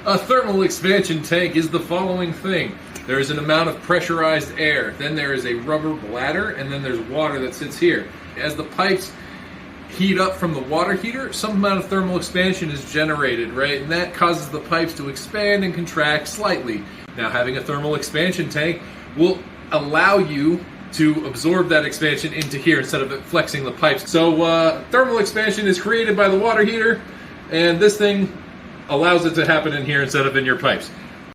A thermal expansion tank is the following thing. There is an amount of pressurized air, then there is a rubber bladder, and then there's water that sits here. As the pipes heat up from the water heater, some amount of thermal expansion is generated, right? And that causes the pipes to expand and contract slightly. Now, having a thermal expansion tank will allow you to absorb that expansion into here instead of it flexing the pipes. So thermal expansion is created by the water heater, and this thing allows it to happen in here instead of in your pipes.